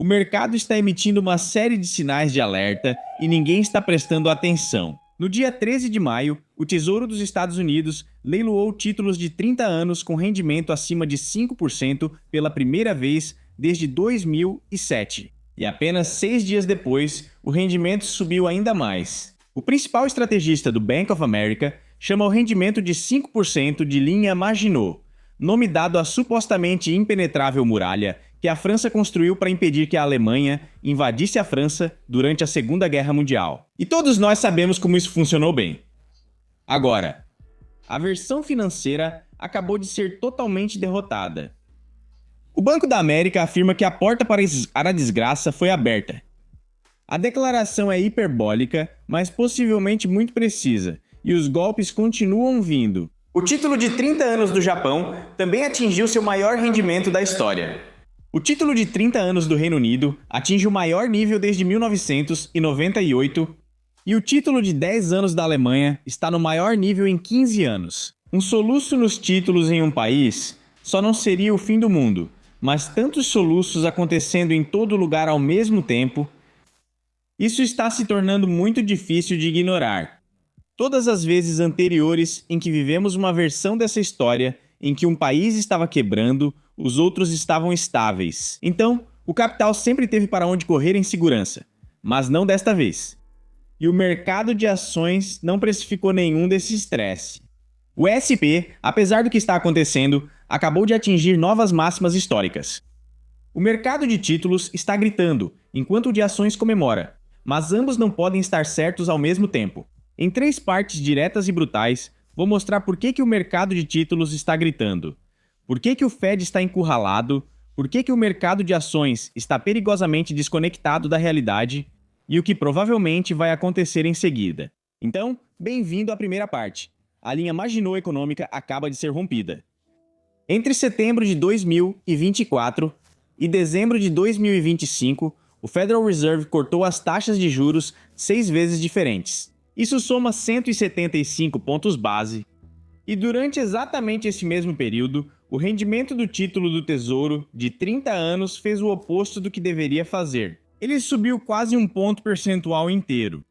O mercado está emitindo uma série de sinais de alerta e ninguém está prestando atenção. No dia 13 de maio, o Tesouro dos Estados Unidos leiloou títulos de 30 anos com rendimento acima de 5% pela primeira vez desde 2007. E apenas 6 dias depois, o rendimento subiu ainda mais. O principal estrategista do Bank of America chama o rendimento de 5% de linha Maginot, nome dado à supostamente impenetrável muralha que a França construiu para impedir que a Alemanha invadisse a França durante a Segunda Guerra Mundial. E todos nós sabemos como isso funcionou bem. Agora, a versão financeira acabou de ser totalmente derrotada. O Banco da América afirma que a porta para a desgraça foi aberta. A declaração é hiperbólica, mas possivelmente muito precisa, e os golpes continuam vindo. O título de 30 anos do Japão também atingiu seu maior rendimento da história. O título de 30 anos do Reino Unido atinge o maior nível desde 1998 e o título de 10 anos da Alemanha está no maior nível em 15 anos. Um soluço nos títulos em um país só não seria o fim do mundo, mas tantos soluços acontecendo em todo lugar ao mesmo tempo, isso está se tornando muito difícil de ignorar. Todas as vezes anteriores em que vivemos uma versão dessa história em que um país estava quebrando, os outros estavam estáveis. Então, o capital sempre teve para onde correr em segurança, mas não desta vez. E o mercado de ações não precificou nenhum desse estresse. O S&P, apesar do que está acontecendo, acabou de atingir novas máximas históricas. O mercado de títulos está gritando, enquanto o de ações comemora, mas ambos não podem estar certos ao mesmo tempo. Em 3 partes diretas e brutais, vou mostrar por que o mercado de títulos está gritando, por que o Fed está encurralado, por que o mercado de ações está perigosamente desconectado da realidade e o que provavelmente vai acontecer em seguida. Então, bem-vindo à primeira parte. A linha Maginot Econômica acaba de ser rompida. Entre setembro de 2024 e dezembro de 2025, o Federal Reserve cortou as taxas de juros 6 vezes diferentes. Isso soma 175 pontos base, e durante exatamente esse mesmo período, o rendimento do título do Tesouro de 30 anos fez o oposto do que deveria fazer. Ele subiu quase 1 ponto percentual inteiro.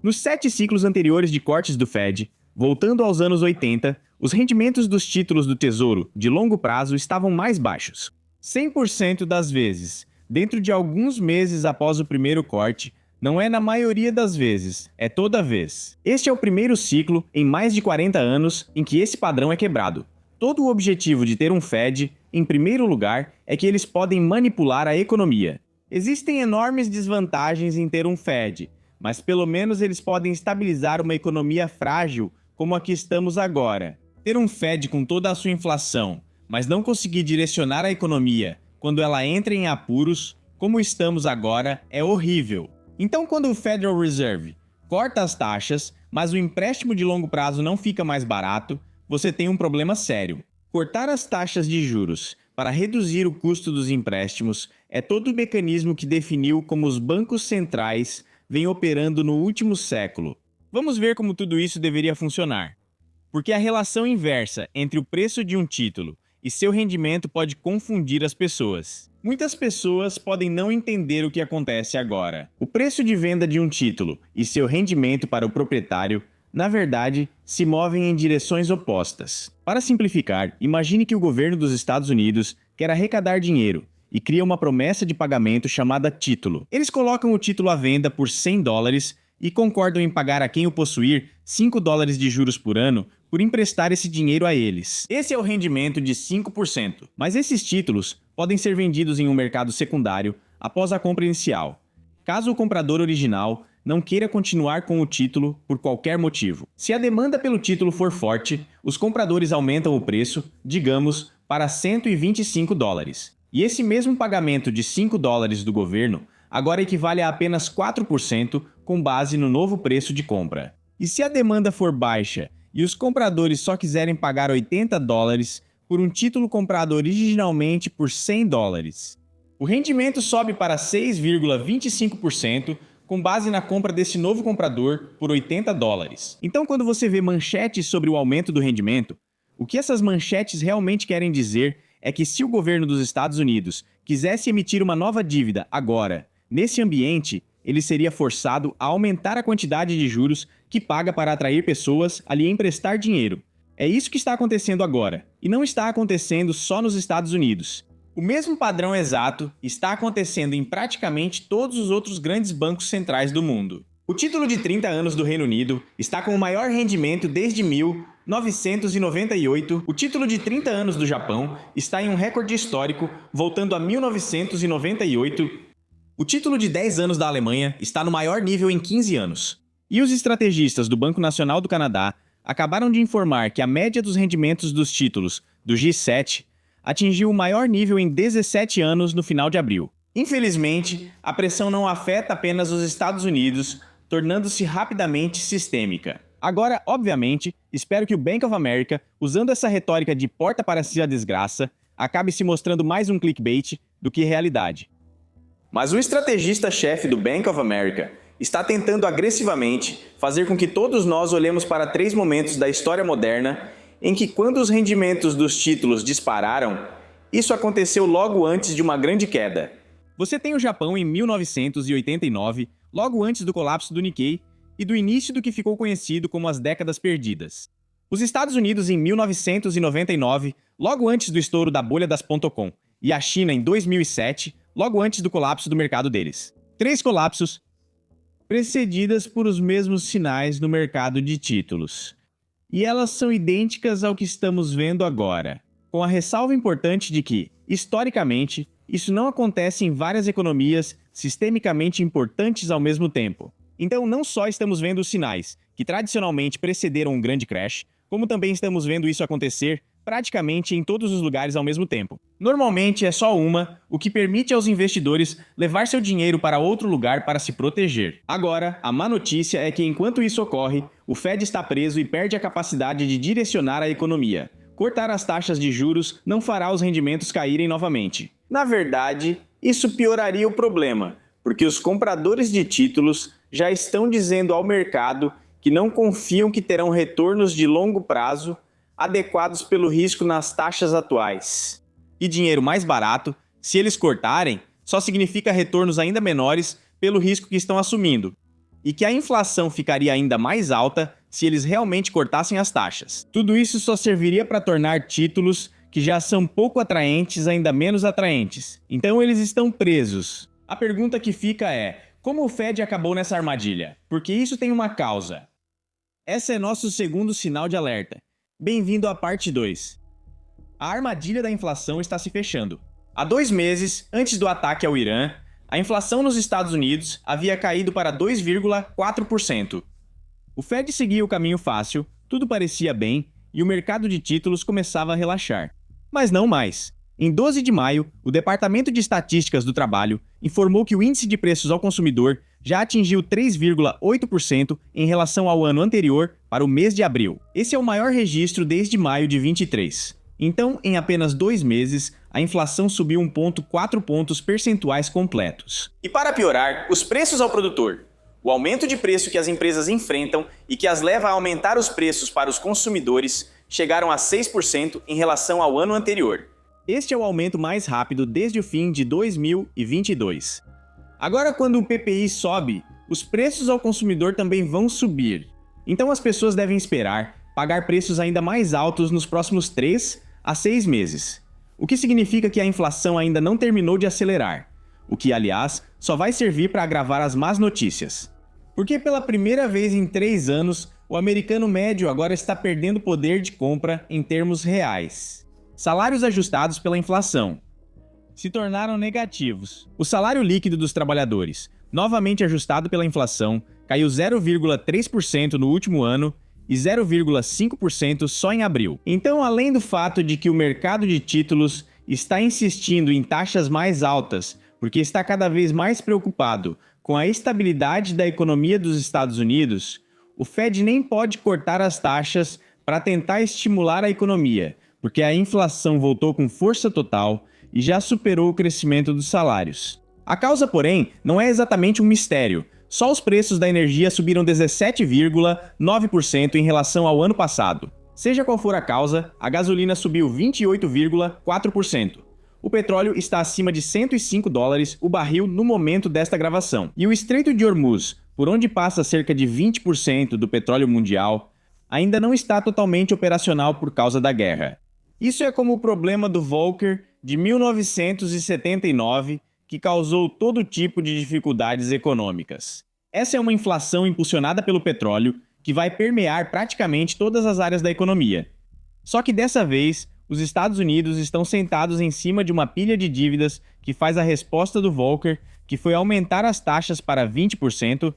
Nos 7 ciclos anteriores de cortes do Fed, voltando aos anos 80, os rendimentos dos títulos do Tesouro de longo prazo estavam mais baixos. 100% das vezes, dentro de alguns meses após o primeiro corte, não é na maioria das vezes, é toda vez. Este é o primeiro ciclo em mais de 40 anos em que esse padrão é quebrado. Todo o objetivo de ter um Fed, em primeiro lugar, é que eles podem manipular a economia. Existem enormes desvantagens em ter um Fed, mas pelo menos eles podem estabilizar uma economia frágil como a que estamos agora. Ter um Fed com toda a sua inflação, mas não conseguir direcionar a economia quando ela entra em apuros, como estamos agora, é horrível. Então, quando o Federal Reserve corta as taxas, mas o empréstimo de longo prazo não fica mais barato, você tem um problema sério. Cortar as taxas de juros para reduzir o custo dos empréstimos é todo o mecanismo que definiu como os bancos centrais vêm operando no último século. Vamos ver como tudo isso deveria funcionar. Porque a relação inversa entre o preço de um título e seu rendimento pode confundir as pessoas. Muitas pessoas podem não entender o que acontece agora. O preço de venda de um título e seu rendimento para o proprietário, na verdade, se movem em direções opostas. Para simplificar, imagine que o governo dos Estados Unidos quer arrecadar dinheiro e cria uma promessa de pagamento chamada título. Eles colocam o título à venda por $100 e concordam em pagar a quem o possuir $5 de juros por ano por emprestar esse dinheiro a eles. Esse é o rendimento de 5%. Mas esses títulos podem ser vendidos em um mercado secundário após a compra inicial, caso o comprador original não queira continuar com o título por qualquer motivo. Se a demanda pelo título for forte, os compradores aumentam o preço, digamos, para $125. E esse mesmo pagamento de $5 do governo agora equivale a apenas 4% com base no novo preço de compra. E se a demanda for baixa e os compradores só quiserem pagar $80 por um título comprado originalmente por $100, o rendimento sobe para 6,25% com base na compra desse novo comprador por $80. Então, quando você vê manchetes sobre o aumento do rendimento, o que essas manchetes realmente querem dizer é que se o governo dos Estados Unidos quisesse emitir uma nova dívida agora, nesse ambiente, ele seria forçado a aumentar a quantidade de juros que paga para atrair pessoas a lhe emprestar dinheiro. É isso que está acontecendo agora, e não está acontecendo só nos Estados Unidos. O mesmo padrão exato está acontecendo em praticamente todos os outros grandes bancos centrais do mundo. O título de 30 anos do Reino Unido está com o maior rendimento desde 1998. O título de 30 anos do Japão está em um recorde histórico, voltando a 1998. O título de 10 anos da Alemanha está no maior nível em 15 anos. E os estrategistas do Banco Nacional do Canadá acabaram de informar que a média dos rendimentos dos títulos do G7 atingiu o maior nível em 17 anos no final de abril. Infelizmente, a pressão não afeta apenas os Estados Unidos, tornando-se rapidamente sistêmica. Agora, obviamente, espero que o Bank of America, usando essa retórica de porta para si a desgraça, acabe se mostrando mais um clickbait do que realidade. Mas o estrategista-chefe do Bank of America está tentando agressivamente fazer com que todos nós olhemos para 3 momentos da história moderna em que, quando os rendimentos dos títulos dispararam, isso aconteceu logo antes de uma grande queda. Você tem o Japão em 1989, logo antes do colapso do Nikkei e do início do que ficou conhecido como as décadas perdidas. Os Estados Unidos em 1999, logo antes do estouro da bolha das .com, e a China em 2007, logo antes do colapso do mercado deles. 3 colapsos precedidas por os mesmos sinais no mercado de títulos. E elas são idênticas ao que estamos vendo agora, com a ressalva importante de que, historicamente, isso não acontece em várias economias sistemicamente importantes ao mesmo tempo. Então, não só estamos vendo os sinais que tradicionalmente precederam um grande crash, como também estamos vendo isso acontecer praticamente em todos os lugares ao mesmo tempo. Normalmente é só uma, o que permite aos investidores levar seu dinheiro para outro lugar para se proteger. Agora, a má notícia é que enquanto isso ocorre, o Fed está preso e perde a capacidade de direcionar a economia. Cortar as taxas de juros não fará os rendimentos caírem novamente. Na verdade, isso pioraria o problema, porque os compradores de títulos já estão dizendo ao mercado que não confiam que terão retornos de longo prazo adequados pelo risco nas taxas atuais. E dinheiro mais barato, se eles cortarem, só significa retornos ainda menores pelo risco que estão assumindo, e que a inflação ficaria ainda mais alta se eles realmente cortassem as taxas. Tudo isso só serviria para tornar títulos que já são pouco atraentes ainda menos atraentes. Então eles estão presos. A pergunta que fica é: como o Fed acabou nessa armadilha? Porque isso tem uma causa. Esse é nosso segundo sinal de alerta. Bem-vindo à parte 2. A armadilha da inflação está se fechando. Há 2 meses, antes do ataque ao Irã, a inflação nos Estados Unidos havia caído para 2,4%. O Fed seguia o caminho fácil, tudo parecia bem e o mercado de títulos começava a relaxar. Mas não mais. Em 12 de maio, o Departamento de Estatísticas do Trabalho informou que o índice de preços ao consumidor já atingiu 3,8% em relação ao ano anterior para o mês de abril. Esse é o maior registro desde maio de 23. Então, em apenas 2 meses, a inflação subiu 1,4 pontos percentuais completos. E para piorar, os preços ao produtor. O aumento de preço que as empresas enfrentam e que as leva a aumentar os preços para os consumidores chegaram a 6% em relação ao ano anterior. Este é o aumento mais rápido desde o fim de 2022. Agora, quando o PPI sobe, os preços ao consumidor também vão subir. Então as pessoas devem esperar pagar preços ainda mais altos nos próximos 3 a 6 meses. O que significa que a inflação ainda não terminou de acelerar. O que, aliás, só vai servir para agravar as más notícias. Porque pela primeira vez em 3 anos, o americano médio agora está perdendo poder de compra em termos reais. Salários ajustados pela inflação se tornaram negativos. O salário líquido dos trabalhadores, novamente ajustado pela inflação, caiu 0,3% no último ano e 0,5% só em abril. Então, além do fato de que o mercado de títulos está insistindo em taxas mais altas, porque está cada vez mais preocupado com a estabilidade da economia dos Estados Unidos, o Fed nem pode cortar as taxas para tentar estimular a economia, porque a inflação voltou com força total e já superou o crescimento dos salários. A causa, porém, não é exatamente um mistério. Só os preços da energia subiram 17,9% em relação ao ano passado. Seja qual for a causa, a gasolina subiu 28,4%. O petróleo está acima de $105 o barril no momento desta gravação. E o Estreito de Hormuz, por onde passa cerca de 20% do petróleo mundial, ainda não está totalmente operacional por causa da guerra. Isso é como o problema do Volcker de 1979, que causou todo tipo de dificuldades econômicas. Essa é uma inflação impulsionada pelo petróleo que vai permear praticamente todas as áreas da economia. Só que dessa vez, os Estados Unidos estão sentados em cima de uma pilha de dívidas que faz a resposta do Volcker, que foi aumentar as taxas para 20%.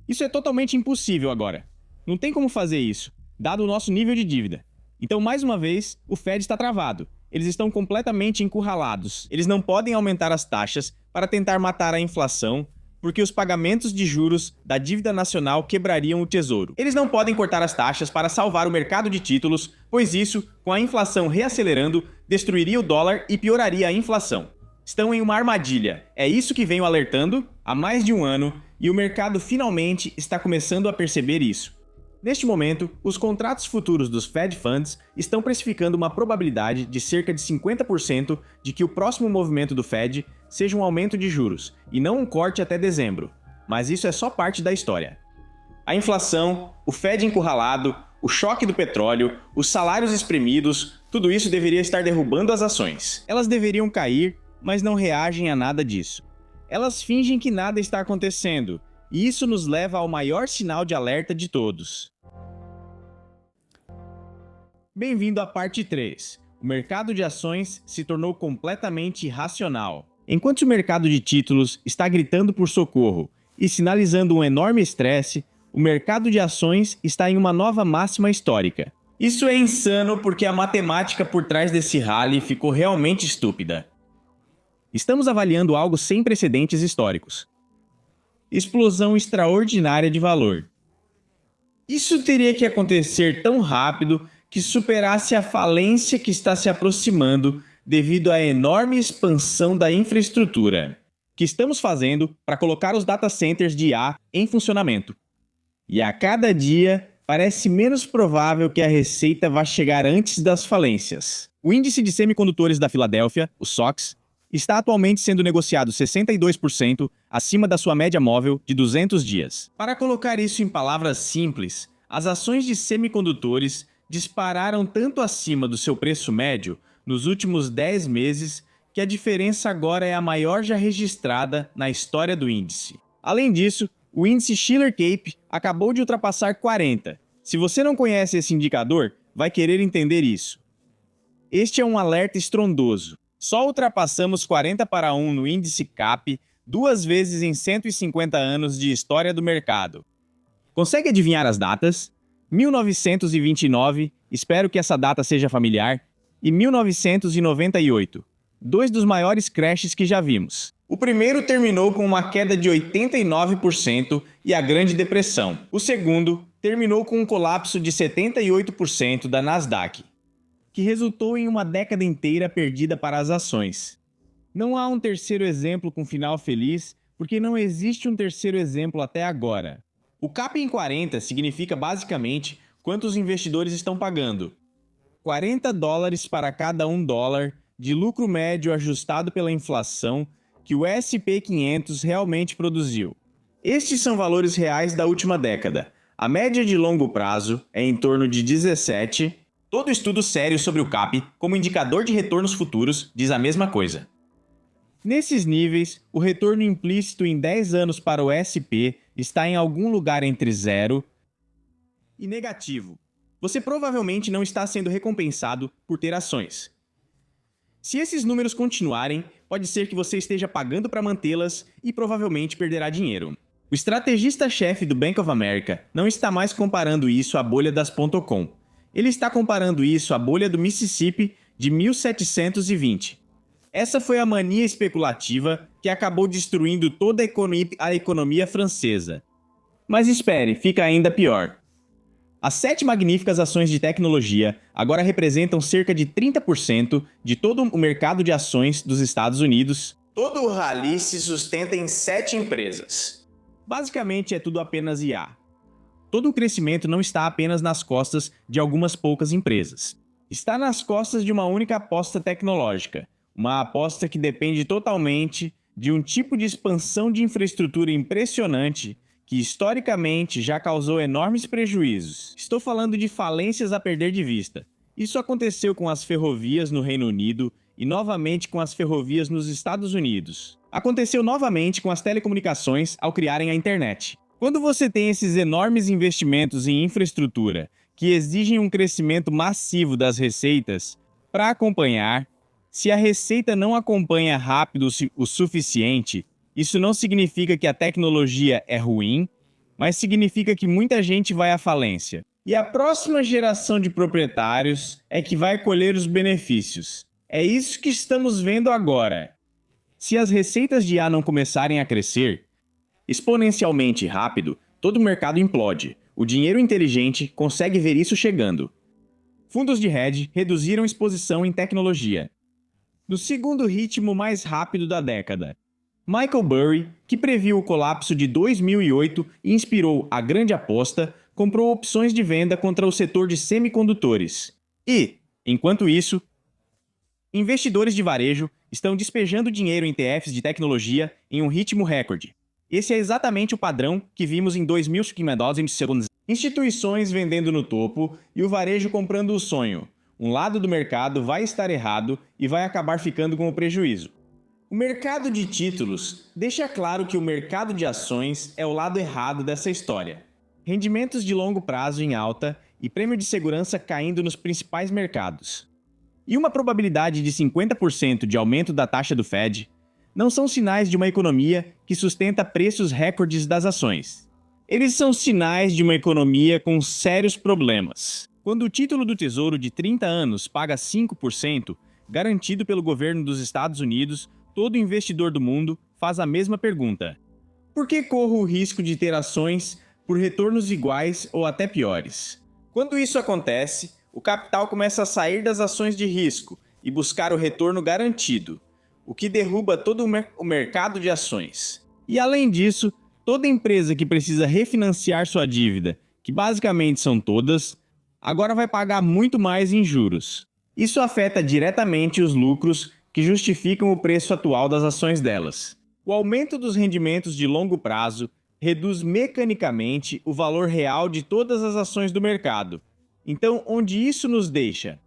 Isso é totalmente impossível agora. Não tem como fazer isso, dado o nosso nível de dívida. Então, mais uma vez, o Fed está travado. Eles estão completamente encurralados. Eles não podem aumentar as taxas para tentar matar a inflação, porque os pagamentos de juros da dívida nacional quebrariam o tesouro. Eles não podem cortar as taxas para salvar o mercado de títulos, pois isso, com a inflação reacelerando, destruiria o dólar e pioraria a inflação. Estão em uma armadilha. É isso que venho alertando há mais de um ano e o mercado finalmente está começando a perceber isso. Neste momento, os contratos futuros dos Fed Funds estão precificando uma probabilidade de cerca de 50% de que o próximo movimento do Fed seja um aumento de juros, e não um corte até dezembro. Mas isso é só parte da história. A inflação, o Fed encurralado, o choque do petróleo, os salários espremidos, tudo isso deveria estar derrubando as ações. Elas deveriam cair, mas não reagem a nada disso. Elas fingem que nada está acontecendo, e isso nos leva ao maior sinal de alerta de todos. Bem-vindo à parte 3. O mercado de ações se tornou completamente irracional. Enquanto o mercado de títulos está gritando por socorro e sinalizando um enorme estresse, o mercado de ações está em uma nova máxima histórica. Isso é insano porque a matemática por trás desse rally ficou realmente estúpida. Estamos avaliando algo sem precedentes históricos. Explosão extraordinária de valor. Isso teria que acontecer tão rápido que superasse a falência que está se aproximando devido à enorme expansão da infraestrutura que estamos fazendo para colocar os data centers de IA em funcionamento. E a cada dia parece menos provável que a receita vá chegar antes das falências. O índice de semicondutores da Filadélfia, o SOX, está atualmente sendo negociado 62% acima da sua média móvel de 200 dias. Para colocar isso em palavras simples, as ações de semicondutores dispararam tanto acima do seu preço médio nos últimos 10 meses que a diferença agora é a maior já registrada na história do índice. Além disso, o índice Shiller Cape acabou de ultrapassar 40. Se você não conhece esse indicador, vai querer entender isso. Este é um alerta estrondoso. Só ultrapassamos 40-1 no índice CAP 2 vezes em 150 anos de história do mercado. Consegue adivinhar as datas? 1929, espero que essa data seja familiar, e 1998, dois dos maiores crashes que já vimos. O primeiro terminou com uma queda de 89% e a Grande Depressão. O segundo terminou com um colapso de 78% da Nasdaq, que resultou em uma década inteira perdida para as ações. Não há um terceiro exemplo com final feliz, porque não existe um terceiro exemplo até agora. O CAP em 40 significa basicamente quanto os investidores estão pagando. $40 para cada $1 de lucro médio ajustado pela inflação que o S&P 500 realmente produziu. Estes são valores reais da última década. A média de longo prazo é em torno de 17. Todo estudo sério sobre o CAP, como indicador de retornos futuros, diz a mesma coisa. Nesses níveis, o retorno implícito em 10 anos para o SP está em algum lugar entre 0 e negativo. Você provavelmente não está sendo recompensado por ter ações. Se esses números continuarem, pode ser que você esteja pagando para mantê-las e provavelmente perderá dinheiro. O estrategista-chefe do Bank of America não está mais comparando isso à bolha das .com. Ele está comparando isso à bolha do Mississippi de 1720. Essa foi a mania especulativa que acabou destruindo toda a economia francesa. Mas espere, fica ainda pior. As 7 magníficas ações de tecnologia agora representam cerca de 30% de todo o mercado de ações dos Estados Unidos. Todo o rally se sustenta em 7 empresas. Basicamente é tudo apenas IA. Todo o crescimento não está apenas nas costas de algumas poucas empresas. Está nas costas de uma única aposta tecnológica, uma aposta que depende totalmente de um tipo de expansão de infraestrutura impressionante que historicamente já causou enormes prejuízos. Estou falando de falências a perder de vista. Isso aconteceu com as ferrovias no Reino Unido e novamente com as ferrovias nos Estados Unidos. Aconteceu novamente com as telecomunicações ao criarem a internet. Quando você tem esses enormes investimentos em infraestrutura que exigem um crescimento massivo das receitas para acompanhar, se a receita não acompanha rápido o suficiente, isso não significa que a tecnologia é ruim, mas significa que muita gente vai à falência. E a próxima geração de proprietários é que vai colher os benefícios. É isso que estamos vendo agora. Se as receitas de IA não começarem a crescer exponencialmente rápido, todo o mercado implode. O dinheiro inteligente consegue ver isso chegando. Fundos de hedge reduziram exposição em tecnologia no segundo ritmo mais rápido da década. Michael Burry, que previu o colapso de 2008 e inspirou a grande aposta, comprou opções de venda contra o setor de semicondutores. E, enquanto isso, investidores de varejo estão despejando dinheiro em ETFs de tecnologia em um ritmo recorde. Esse é exatamente o padrão que vimos em 2000 instituições vendendo no topo e o varejo comprando o sonho. Um lado do mercado vai estar errado e vai acabar ficando com o prejuízo. O mercado de títulos deixa claro que o mercado de ações é o lado errado dessa história. Rendimentos de longo prazo em alta e prêmio de segurança caindo nos principais mercados. E uma probabilidade de 50% de aumento da taxa do Fed não são sinais de uma economia que sustenta preços recordes das ações. Eles são sinais de uma economia com sérios problemas. Quando o título do Tesouro de 30 anos paga 5%, garantido pelo governo dos Estados Unidos, todo investidor do mundo faz a mesma pergunta: por que corro o risco de ter ações por retornos iguais ou até piores? Quando isso acontece, o capital começa a sair das ações de risco e buscar o retorno garantido, o que derruba todo o mercado de ações. E além disso, toda empresa que precisa refinanciar sua dívida, que basicamente são todas, agora vai pagar muito mais em juros. Isso afeta diretamente os lucros que justificam o preço atual das ações delas. O aumento dos rendimentos de longo prazo reduz mecanicamente o valor real de todas as ações do mercado. Então, onde isso nos deixa?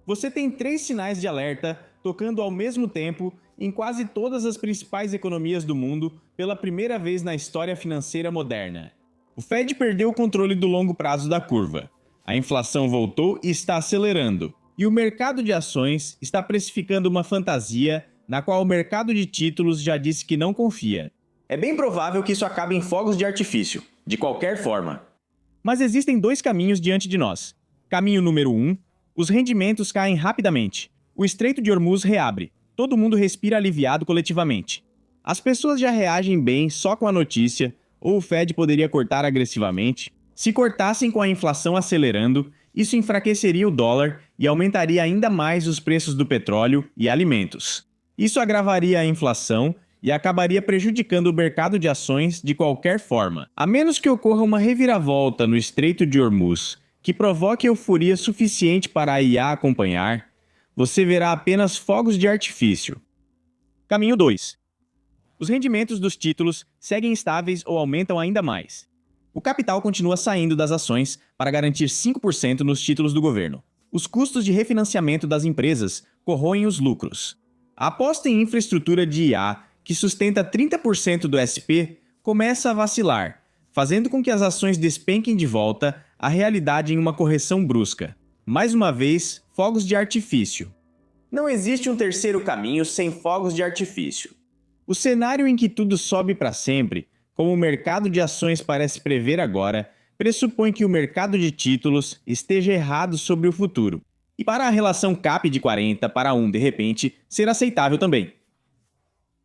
Você tem 3 sinais de alerta tocando ao mesmo tempo em quase todas as principais economias do mundo pela primeira vez na história financeira moderna. O Fed perdeu o controle do longo prazo da curva. A inflação voltou e está acelerando. E o mercado de ações está precificando uma fantasia na qual o mercado de títulos já disse que não confia. É bem provável que isso acabe em fogos de artifício, de qualquer forma. Mas existem 2 caminhos diante de nós. Caminho número 1, os rendimentos caem rapidamente. O Estreito de Hormuz reabre. Todo mundo respira aliviado coletivamente. As pessoas já reagem bem só com a notícia, ou o Fed poderia cortar agressivamente. Se cortassem com a inflação acelerando, isso enfraqueceria o dólar e aumentaria ainda mais os preços do petróleo e alimentos. Isso agravaria a inflação e acabaria prejudicando o mercado de ações de qualquer forma. A menos que ocorra uma reviravolta no Estreito de Hormuz que provoque euforia suficiente para a IA acompanhar, você verá apenas fogos de artifício. Caminho 2. Os rendimentos dos títulos seguem estáveis ou aumentam ainda mais. O capital continua saindo das ações para garantir 5% nos títulos do governo. Os custos de refinanciamento das empresas corroem os lucros. A aposta em infraestrutura de IA, que sustenta 30% do SP, começa a vacilar, fazendo com que as ações despenquem de volta à realidade em uma correção brusca. Mais uma vez, fogos de artifício. Não existe um terceiro caminho sem fogos de artifício. O cenário em que tudo sobe para sempre, como o mercado de ações parece prever agora, pressupõe que o mercado de títulos esteja errado sobre o futuro. E para a relação CAP de 40 para 1 de repente, ser aceitável também.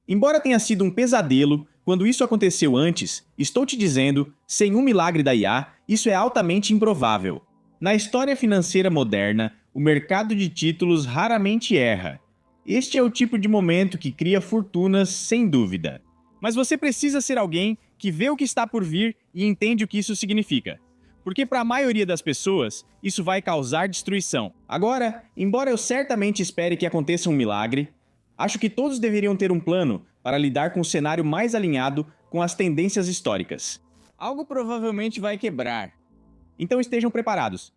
Embora tenha sido um pesadelo, quando isso aconteceu antes, estou te dizendo, sem um milagre da IA, isso é altamente improvável. Na história financeira moderna, o mercado de títulos raramente erra. Este é o tipo de momento que cria fortunas, sem dúvida. Mas você precisa ser alguém que vê o que está por vir e entende o que isso significa. porque para a maioria das pessoas, isso vai causar destruição. Agora, embora eu certamente espere que aconteça um milagre, acho que todos deveriam ter um plano para lidar com o cenário mais alinhado com as tendências históricas. Algo provavelmente vai quebrar. Então estejam preparados.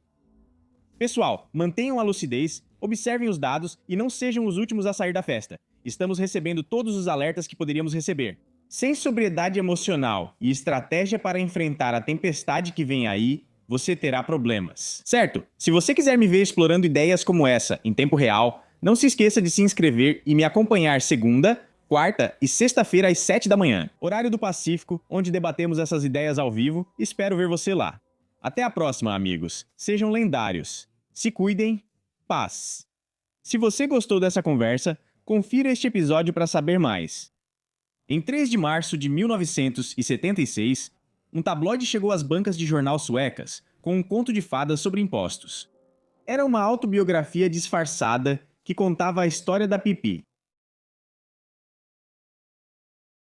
Pessoal, mantenham a lucidez, observem os dados e não sejam os últimos a sair da festa. Estamos recebendo todos os alertas que poderíamos receber. Sem sobriedade emocional e estratégia para enfrentar a tempestade que vem aí, você terá problemas. Certo? Se você quiser me ver explorando ideias como essa em tempo real, não se esqueça de se inscrever e me acompanhar segunda, quarta e sexta-feira às 7 da manhã, horário do Pacífico, onde debatemos essas ideias ao vivo. Espero ver você lá. Até a próxima, amigos. Sejam lendários. Se cuidem. Paz. Se você gostou dessa conversa, confira este episódio para saber mais. Em 3 de março de 1976, um tabloide chegou às bancas de jornal suecas com um conto de fadas sobre impostos. Era uma autobiografia disfarçada que contava a história da Pippi,